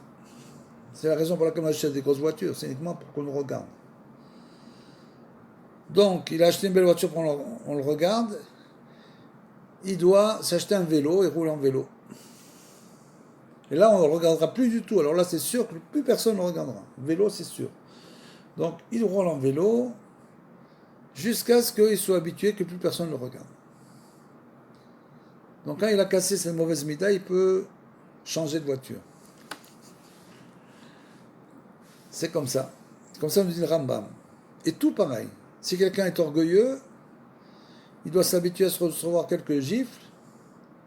c'est la raison pour laquelle on achète des grosses voitures, c'est uniquement pour qu'on le regarde. Donc, il a acheté une belle voiture pour qu'on le regarde. Il doit s'acheter un vélo et rouler en vélo. Et là, on ne le regardera plus du tout. Alors là, c'est sûr que plus personne ne le regardera. Vélo, c'est sûr. Donc, il roule en vélo jusqu'à ce qu'il soit habitué que plus personne ne le regarde. Donc, quand il a cassé cette mauvaise mida, il peut changer de voiture. C'est comme ça. C'est comme ça nous dit le Rambam. Et tout pareil. Si quelqu'un est orgueilleux, il doit s'habituer à se recevoir quelques gifles.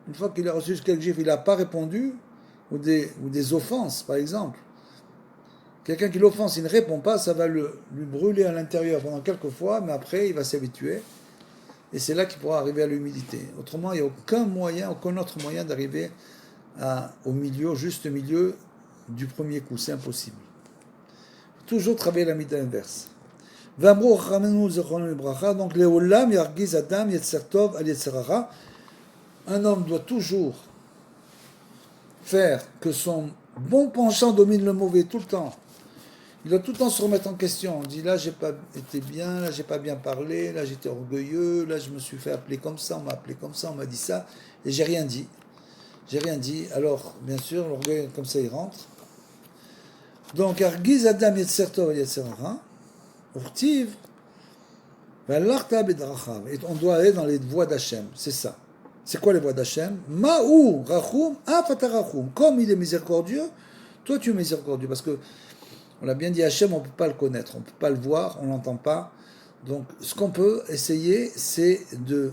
Une fois qu'il a reçu quelques gifles, il n'a pas répondu, ou des offenses, par exemple. Quelqu'un qui l'offense, il ne répond pas, ça va lui brûler à l'intérieur pendant quelques fois, mais après, il va s'habituer. Et c'est là qu'il pourra arriver à l'humilité. Autrement, il n'y a aucun autre moyen d'arriver au milieu, juste milieu du premier coup. C'est impossible. Toujours travailler la mida inverse. Donc, un homme doit toujours faire que son bon penchant domine le mauvais tout le temps. Il doit tout le temps se remettre en question. On dit là, j'ai pas été bien, là, j'ai pas bien parlé, là, j'étais orgueilleux, là, je me suis fait appeler comme ça, on m'a appelé comme ça, on m'a dit ça, et j'ai rien dit. J'ai rien dit. Alors, bien sûr, l'orgueil, comme ça, il rentre. Donc, Argiz Adam Yetzer Tov Yetzer Hara. Et on doit aller dans les voies d'Hachem, c'est ça. C'est quoi les voies d'Hachem? Ma'ou rachum afatarachum. Comme il est miséricordieux, toi tu es miséricordieux. Parce que, on l'a bien dit, Hachem, on ne peut pas le connaître, on ne peut pas le voir, on ne l'entend pas. Donc, ce qu'on peut essayer, c'est de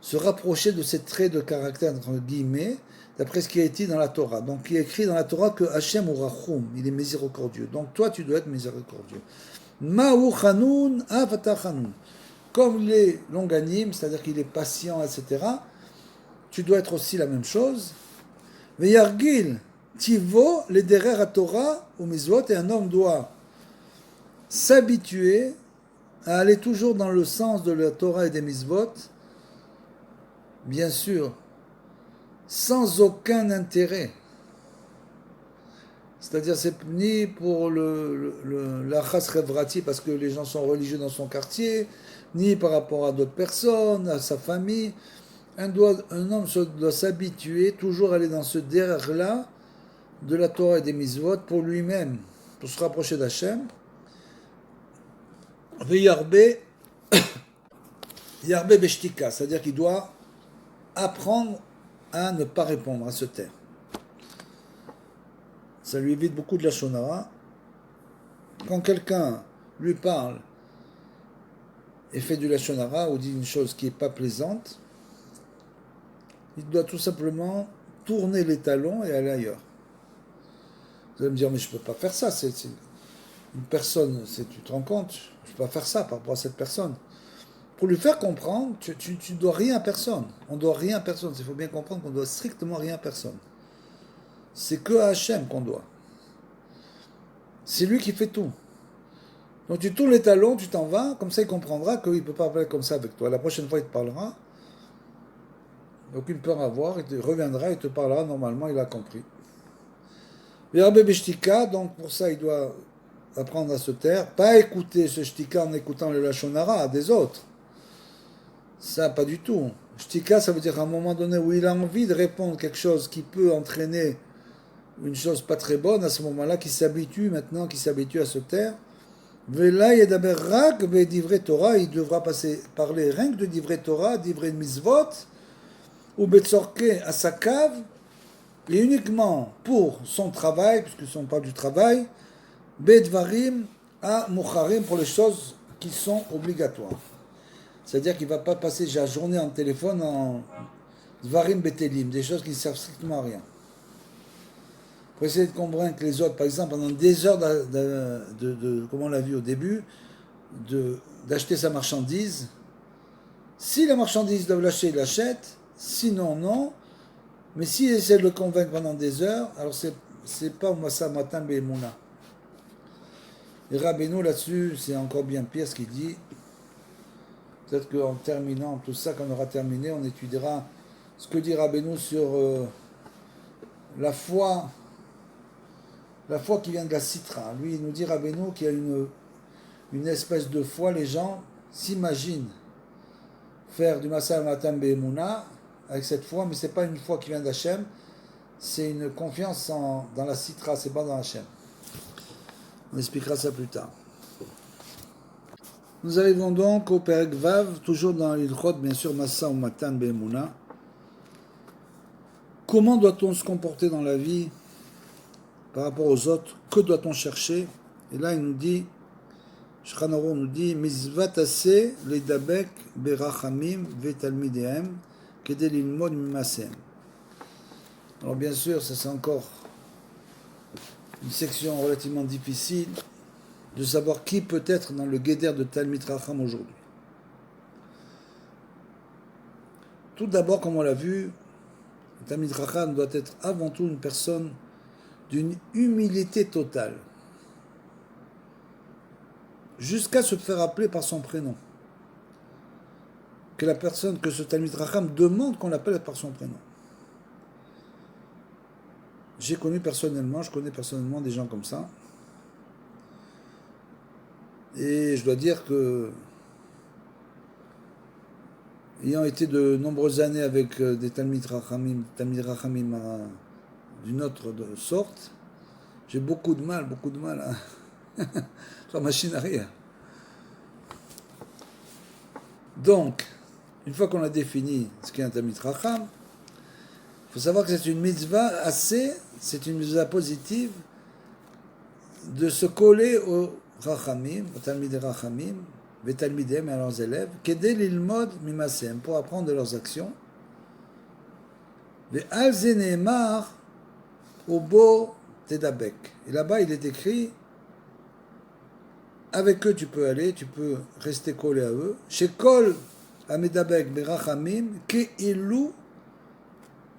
se rapprocher de ces traits de caractère, entre guillemets, d'après ce qui est écrit dans la Torah. Donc, il est écrit dans la Torah que Hachem ou rachum, il est miséricordieux. Donc, toi, tu dois être miséricordieux. Ma'ou chanoun afatachanoun. Comme il est longanime, c'est-à-dire qu'il est patient, etc., tu dois être aussi la même chose. Veyargil, tivo, les derer à Torah ou mitzvot, et un homme doit s'habituer à aller toujours dans le sens de la Torah et des mitzvot, bien sûr, sans aucun intérêt. C'est-à-dire, c'est ni pour la chas revrati, parce que les gens sont religieux dans son quartier, ni par rapport à d'autres personnes, à sa famille. Un homme doit s'habituer toujours à aller dans ce derrière-là de la Torah et des mitzvot pour lui-même, pour se rapprocher d'Hachem. Yarbe beshtika, c'est-à-dire qu'il doit apprendre à ne pas répondre, à se taire. Ça lui évite beaucoup de la shonara. Quand quelqu'un lui parle et fait du lachonara ou dit une chose qui n'est pas plaisante, il doit tout simplement tourner les talons et aller ailleurs. Vous allez me dire, mais je ne peux pas faire ça. C'est une personne, tu te rends compte, je ne peux pas faire ça par rapport à cette personne. Pour lui faire comprendre, tu ne dois rien à personne. On ne doit rien à personne. Il faut bien comprendre qu'on ne doit strictement rien à personne. C'est que à Hachem qu'on doit. C'est lui qui fait tout. Donc tu tournes les talons, tu t'en vas, comme ça il comprendra qu'il ne peut pas parler comme ça avec toi. La prochaine fois il te parlera, aucune peur à avoir, il reviendra, il te parlera normalement, il a compris. Donc pour ça il doit apprendre à se taire, pas écouter ce shtika en écoutant le lachonara des autres. Ça, pas du tout. Shtika, ça veut dire à un moment donné où il a envie de répondre quelque chose qui peut entraîner une chose pas très bonne, à ce moment-là, qu'il s'habitue maintenant, qu'il s'habitue à se taire. Vela yedaber rak divrei Torah, il devra parler rien que de divrei Torah, divrei mitzvot, ou betzorke à sa cave, et uniquement pour son travail, puisque on parle du travail, bedvarim à mucharim, pour les choses qui sont obligatoires. C'est-à-dire qu'il ne va pas passer la journée en téléphone en dvarim betelim, des choses qui ne servent strictement à rien. Pour essayer de convaincre les autres, par exemple, pendant des heures, comme on l'a vu au début, d'acheter sa marchandise. Si la marchandise doit lâcher, il l'achète. Sinon, non. Mais s'il essaie de le convaincre pendant des heures, alors c'est pas Massa Matin Be'emouna. Et Rabbeinu, là-dessus, c'est encore bien pire ce qu'il dit. Peut-être qu'en terminant tout ça, quand on aura terminé, on étudiera ce que dit Rabbeinu sur la foi qui vient de la citra. Lui, il nous dit, Rabbeinu, qu'il y a une espèce de foi, les gens s'imaginent faire du Massa Matam Be'emouna avec cette foi, mais ce n'est pas une foi qui vient d'Hachem, c'est une confiance dans la citra, c'est pas dans Hachem. On expliquera ça plus tard. Nous arrivons donc au Perek Vav, toujours dans l'Ilchot, bien sûr, Massa ou Matan Be'emouna. Comment doit-on se comporter dans la vie par rapport aux autres? Que doit-on chercher? Et là, il nous dit, Shulchan Aruch nous dit, Mizvat aseh leidabek berachamim vetalmidehem kedei lilmod mimasehem. Alors bien sûr, ça c'est encore une section relativement difficile de savoir qui peut être dans le guéder de Talmid Racham aujourd'hui. Tout d'abord, comme on l'a vu, Talmid Racham doit être avant tout une personne d'une humilité totale, jusqu'à se faire appeler par son prénom. Que ce Talmid Racham demande qu'on l'appelle par son prénom. Je connais personnellement des gens comme ça. Et je dois dire que, ayant été de nombreuses années avec des Talmid Rachamim d'une autre sorte, j'ai beaucoup de mal à faire machine arrière. Donc, une fois qu'on a défini ce qu'est un Talmid Racham, il faut savoir que c'est une mitzvah c'est une mitzvah positive de se coller aux Rachamim, aux Talmidei Rachamim, Vetalmidem et à leurs élèves, kedei lilmod mimasehem, pour apprendre de leurs actions. Ve'al ze ne'emar ubo tedabek. Et là-bas, il est écrit, avec eux tu peux aller, tu peux rester collé à eux. Shekol amedabek berachamim ke'ilu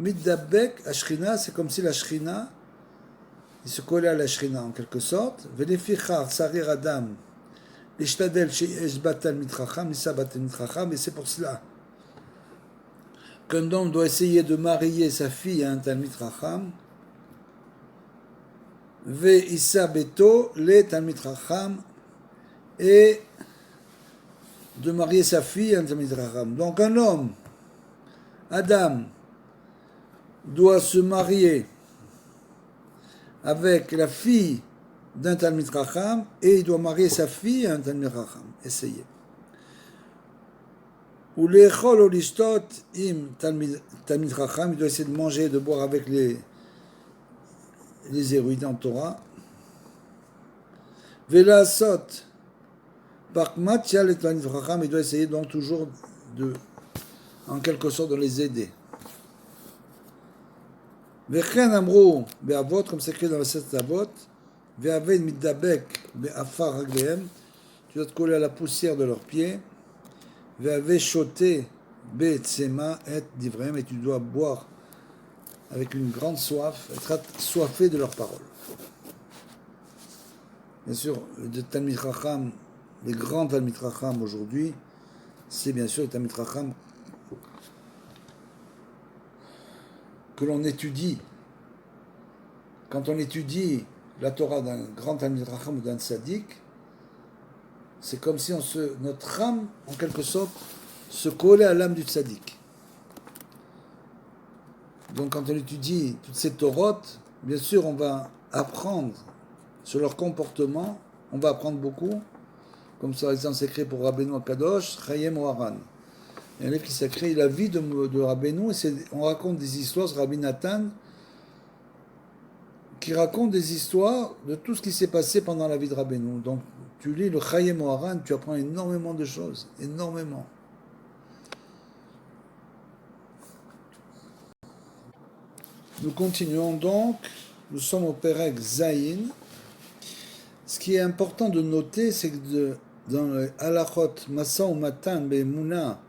Middabek Ashrina, c'est comme si la Shrina, il se collait à la Shrina en quelque sorte. Velefichar Sarir Adam, Ishtadel Sheyesh Batal Mitracham, Issa Batal Mitracham, et c'est pour cela qu'un homme doit essayer de marier sa fille à un Talmid Racham. Ve Issa Beto, le Talmid Racham, et de marier sa fille à un Talmid Racham. Donc un homme, Adam, doit se marier avec la fille d'un Talmid Racham et il doit marier sa fille à un Talmid Racham. Essayez. Ou les chol ou l'ishtot im Talmid Racham, il doit essayer de manger et de boire avec les érudits en Torah. Vela sot par matya le Talmid Racham, il doit essayer donc toujours de, en quelque sorte, de les aider. Vechen amrou be'avot, comme c'est écrit dans le Sefer Avot, ve'aved middabek be'afar raglehem, tu dois te coller à la poussière de leurs pieds. Ve'aved shoté be'tzema et divrem, et tu dois boire avec une grande soif, être soifé de leurs paroles. Bien sûr, le Talmid Chacham, les grands Talmid Chacham aujourd'hui, c'est bien sûr le Talmid Chacham que l'on étudie. Quand on étudie la Torah d'un grand Talmid Chacham ou d'un tzaddik, c'est comme si notre âme, en quelque sorte, se collait à l'âme du tzaddik. Donc quand on étudie toutes ces Torotes, bien sûr, on va apprendre sur leur comportement, on va apprendre beaucoup, comme par exemple c'est écrit pour Rabbeinu Kadosh, Chayem Oharan. Il y a un livre qui s'écrit la vie de Rabbeinu, et on raconte des histoires, Rabbi Nathan, qui raconte des histoires de tout ce qui s'est passé pendant la vie de Rabbeinu. Donc tu lis le Chayem Oharan, tu apprends énormément de choses, énormément. Nous continuons donc, nous sommes au Perek Zayin. Ce qui est important de noter, c'est que dans le Halachot Masa ou Matan Be'emuna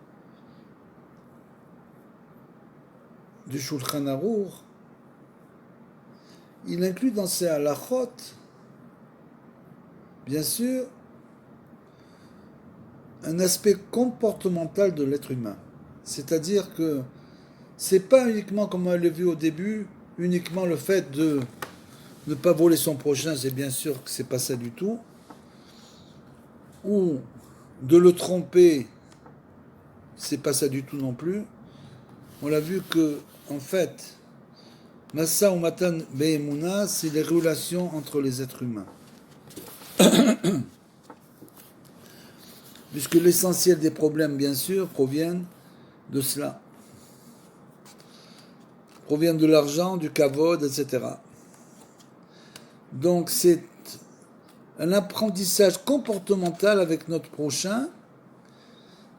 du Shulchan Aruch, il inclut dans ces halachot, bien sûr, un aspect comportemental de l'être humain. C'est-à-dire que c'est pas uniquement, comme on l'a vu au début, uniquement le fait de ne pas voler son prochain, c'est bien sûr que c'est pas ça du tout, ou de le tromper, c'est pas ça du tout non plus. On l'a vu que, en fait, Masa ou Matan Be'emuna, c'est les relations entre les êtres humains. Puisque l'essentiel des problèmes, bien sûr, proviennent de cela. Proviennent de l'argent, du kavod, etc. Donc c'est un apprentissage comportemental avec notre prochain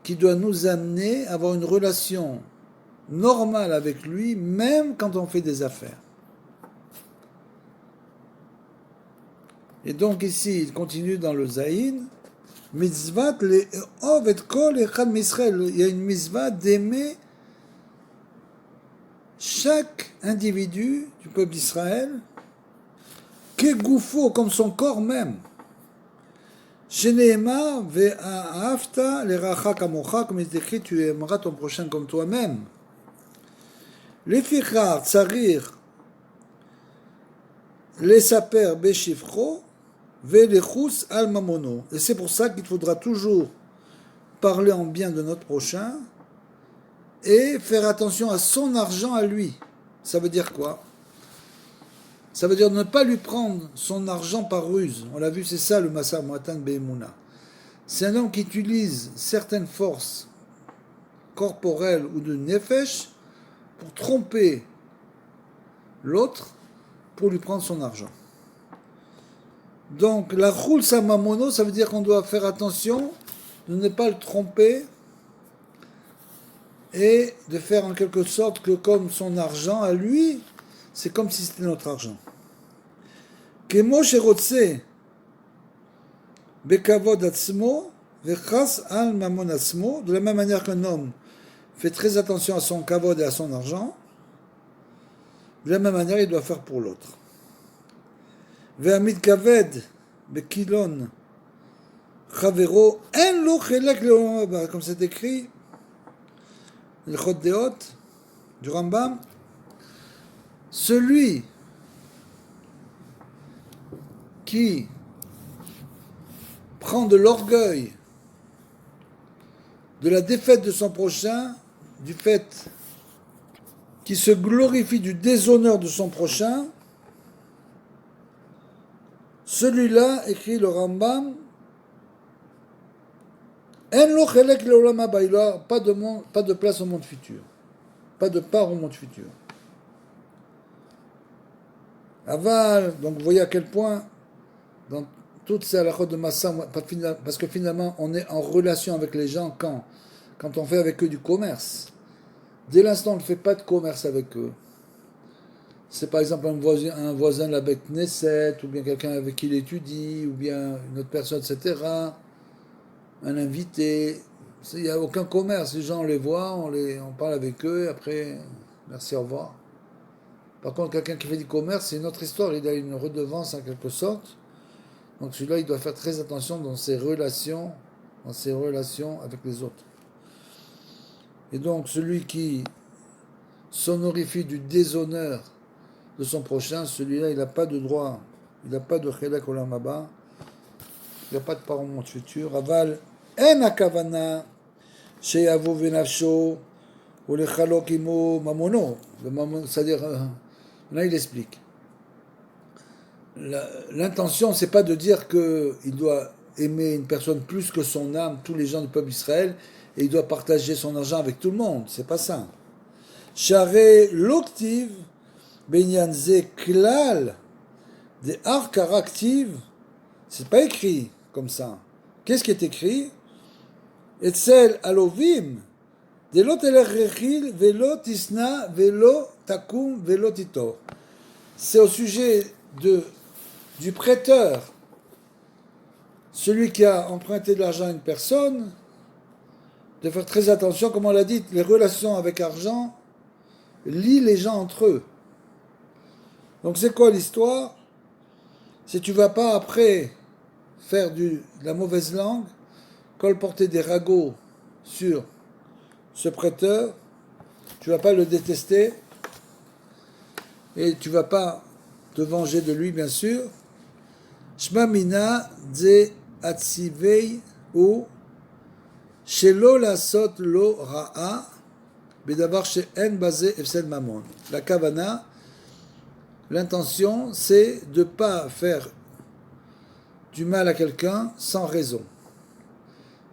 qui doit nous amener à avoir une relation normale avec lui, même quand on fait des affaires. Et donc ici, il continue dans le Zayin, mitzvat le'ov et kol echad misraël. Il y a une mitzvah d'aimer chaque individu du peuple d'Israël, kegoufo, comme son corps même. Sheneema ve'ahavta l'eracha kamocha, comme il est écrit, tu aimeras ton prochain comme toi-même. Lefichar tsarir lesaper beshifcho ve'lechus al mamono. Et c'est pour ça qu'il faudra toujours parler en bien de notre prochain et faire attention à son argent à lui. Ça veut dire quoi? Ça veut dire ne pas lui prendre son argent par ruse. On l'a vu, c'est ça le Masa Matan Be'emuna. C'est un homme qui utilise certaines forces corporelles ou de nefesh pour tromper l'autre, pour lui prendre son argent. Donc la Chul Samamono, ça veut dire qu'on doit faire attention de ne pas le tromper et de faire en quelque sorte que comme son argent à lui, c'est comme si c'était notre argent. Kemo sherotse bekavod atzmo vechas al mamon atzmo, de la même manière qu'un homme fait très attention à son kavod et à son argent, De la même manière, il doit faire pour l'autre. Ve'amid kaved bekilon chavero en lo chelek le'olam haba, comme c'est écrit, le Chod Deot du Rambam, celui qui prend de l'orgueil de la défaite de son prochain, du fait qu'il se glorifie du déshonneur de son prochain, celui-là, écrit le Rambam, En lo chelek le'olam haba, il n'a pas de place au monde futur, pas de part au monde futur. Aval, donc vous voyez à quel point, dans toutes ces halachot de Massa, parce que finalement, on est en relation avec les gens quand on fait avec eux du commerce. Dès l'instant où on ne fait pas de commerce avec eux, c'est par exemple un voisin de la Beth Knesset, ou bien quelqu'un avec qui il étudie, ou bien une autre personne, etc., un invité, il n'y a aucun commerce, les gens on les voit, on parle avec eux, et après, merci, au revoir. Par contre, quelqu'un qui fait du commerce, c'est une autre histoire, il a une redevance en quelque sorte. Donc celui-là, il doit faire très attention dans ses relations avec les autres. Et donc celui qui s'honorifie du déshonneur de son prochain, celui-là, il n'a pas de droit, il n'a pas de chelek olam haba, il n'a pas de part au monde futur. Aval en akavana sheyavo venafsho ou lechalok imo mamono. C'est-à-dire, là il explique. L'intention, c'est pas de dire qu'il doit aimer une personne plus que son âme, tous les gens du peuple d'Israël, et il doit partager son argent avec tout le monde. C'est pas ça. Share l'octive, benyan ze klal, des arkar active, c'est pas écrit comme ça. Qu'est-ce qui est écrit? Etzel alovim, de lot rechil, velo tisna, velo takum, velo titor. C'est au sujet du prêteur, celui qui a emprunté de l'argent à une personne, de faire très attention, comme on l'a dit, les relations avec argent lient les gens entre eux. Donc c'est quoi l'histoire? Si tu ne vas pas après faire de la mauvaise langue, colporter des ragots sur ce prêteur, tu ne vas pas le détester et tu ne vas pas te venger de lui, bien sûr. Shma mina ze atzivei ou shelo lasot lo ra'a bedavar she'en bazé efsed mamon. La kavana, l'intention, c'est de ne pas faire du mal à quelqu'un sans raison.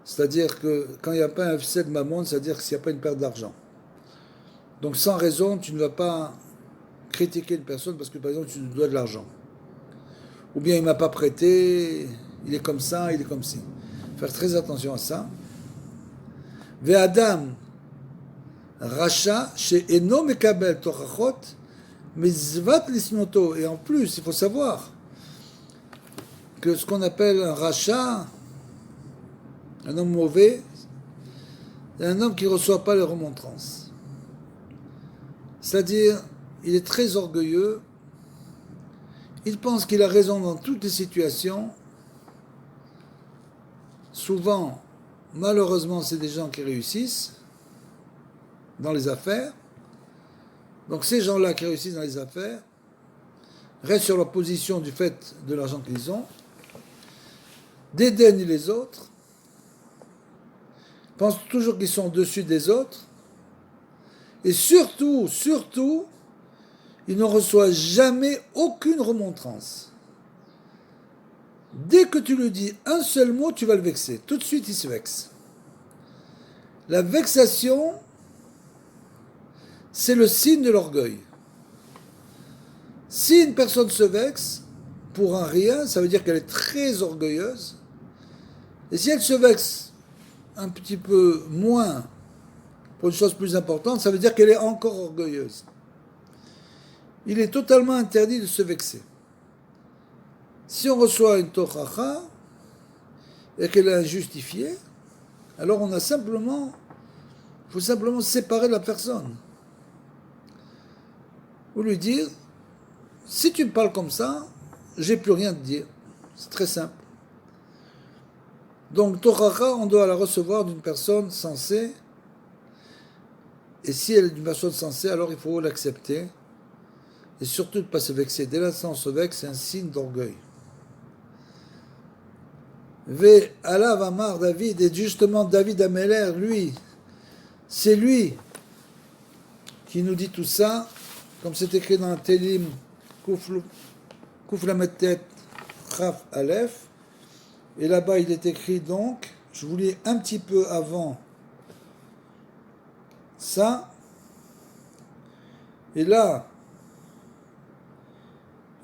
C'est-à-dire que quand il n'y a pas un efsed mamon, c'est-à-dire qu'il n'y a pas une perte d'argent. Donc sans raison, tu ne vas pas critiquer une personne parce que par exemple tu lui dois de l'argent. Ou bien il ne m'a pas prêté, il est comme ça, il est comme ci. Faire très attention à ça. Ve'adam racha she'eno mekabel tochachot mizvat lisnoto. Et en plus, il faut savoir que ce qu'on appelle un rachat, un homme mauvais, c'est un homme qui ne reçoit pas les remontrances. C'est-à-dire, il est très orgueilleux, il pense qu'il a raison dans toutes les situations. Souvent, malheureusement, c'est des gens qui réussissent dans les affaires. Donc ces gens-là qui réussissent dans les affaires restent sur leur position du fait de l'argent qu'ils ont, dédaignent les autres, pensent toujours qu'ils sont au-dessus des autres, et surtout, il ne reçoit jamais aucune remontrance. Dès que tu lui dis un seul mot, tu vas le vexer. Tout de suite, il se vexe. La vexation, c'est le signe de l'orgueil. Si une personne se vexe pour un rien, ça veut dire qu'elle est très orgueilleuse. Et si elle se vexe un petit peu moins pour une chose plus importante, ça veut dire qu'elle est encore orgueilleuse. Il est totalement interdit de se vexer. Si on reçoit une tochacha et qu'elle est injustifiée, alors il faut simplement séparer la personne. Vous lui dire, si tu me parles comme ça, j'ai plus rien à te dire. C'est très simple. Donc, Toracha, on doit la recevoir d'une personne sensée. Et si elle est d'une personne sensée, alors il faut l'accepter. Et surtout de ne pas se vexer. Dès l'instant où on se vexe, c'est un signe d'orgueil. Ve Alav Amar David, et justement David Ameler, lui, c'est lui qui nous dit tout ça, comme c'est écrit dans Télim Kouflametet Chaf Aleph. Et là-bas, il est écrit donc, je vous lis un petit peu avant ça. Et là,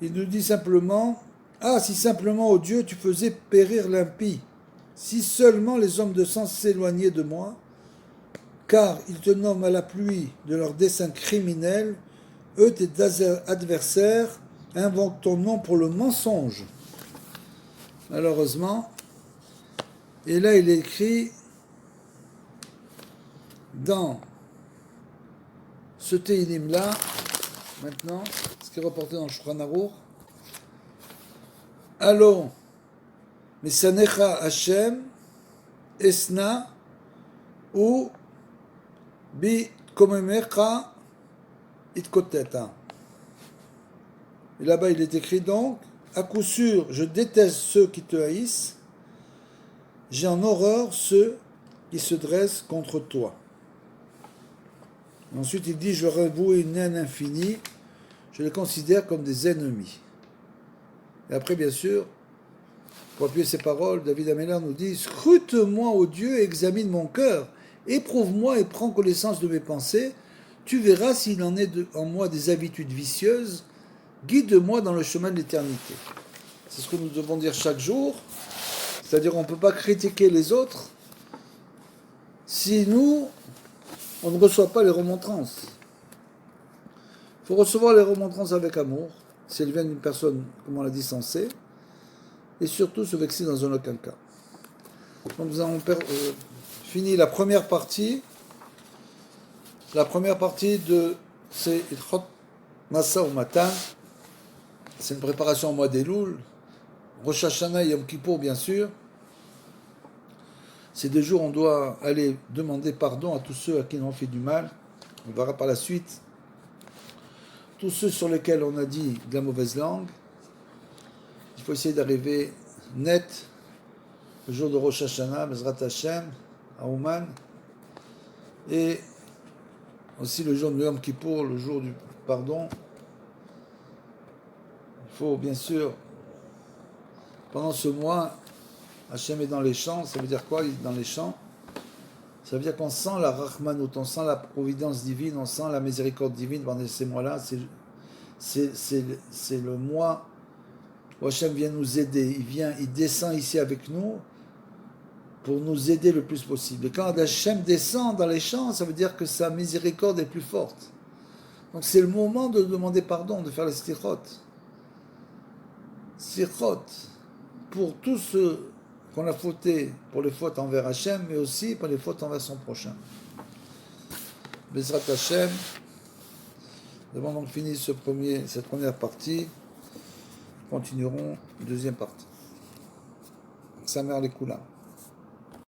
il nous dit simplement, ah, si simplement, ô Dieu, tu faisais périr l'impie, si seulement les hommes de sang s'éloignaient de moi, car ils te nomment à la pluie de leurs desseins criminels, eux, tes adversaires, invoquent ton nom pour le mensonge. Malheureusement. Et là, il est écrit dans ce Tehillim-là, maintenant, ce qui est reporté dans le Shulchan Aruch, Allo, Mesanecha Hashem, Esna, ou Bi Komemecha Itkoteta. Et là-bas, il est écrit donc, à coup sûr, je déteste ceux qui te haïssent, j'ai en horreur ceux qui se dressent contre toi. Ensuite, il dit, je leur ai voué une haine infinie, je les considère comme des ennemis. Et après, bien sûr, pour appuyer ses paroles, David Ameller nous dit, scrute-moi, ô Dieu, et examine mon cœur, éprouve-moi et prends connaissance de mes pensées, tu verras s'il en est en moi des habitudes vicieuses, guide-moi dans le chemin de l'éternité. C'est ce que nous devons dire chaque jour, c'est-à-dire on ne peut pas critiquer les autres si nous, on ne reçoit pas les remontrances. Il faut recevoir les remontrances avec amour, si elles viennent d'une personne, comme on l'a dit, sensée, et surtout se vexer dans un aucun cas. Donc nous avons fini la première partie. La première partie de c'est Ilchot Masa ou Matan. C'est une préparation au mois d'Elul. Rosh Hashanah et Yom Kippour, bien sûr. Ces 2 jours, on doit aller demander pardon à tous ceux à qui on fait du mal. On verra par la suite tous ceux sur lesquels on a dit de la mauvaise langue. Il faut essayer d'arriver net le jour de Rosh Hashanah, Bezrat Hashem, à Ouman, et aussi le jour de Yom Kippour, le jour du pardon. Il faut bien sûr, pendant ce mois, Hachem est dans les champs. Ça veut dire quoi, il est dans les champs? Ça veut dire qu'on sent la Rachmanout, on sent la providence divine, on sent la miséricorde divine pendant ces mois-là. C'est le mois où Hachem vient nous aider. Il descend ici avec nous pour nous aider le plus possible. Et quand Hachem descend dans les champs, ça veut dire que sa miséricorde est plus forte. Donc c'est le moment de demander pardon, de faire les stichot. Stichot pour tous ceux qu'on a fauté, pour les fautes envers Hachem, mais aussi pour les fautes envers son prochain. Bezrat Hachem, nous avons donc fini cette première partie. Continuerons deuxième partie. Samer les Kula.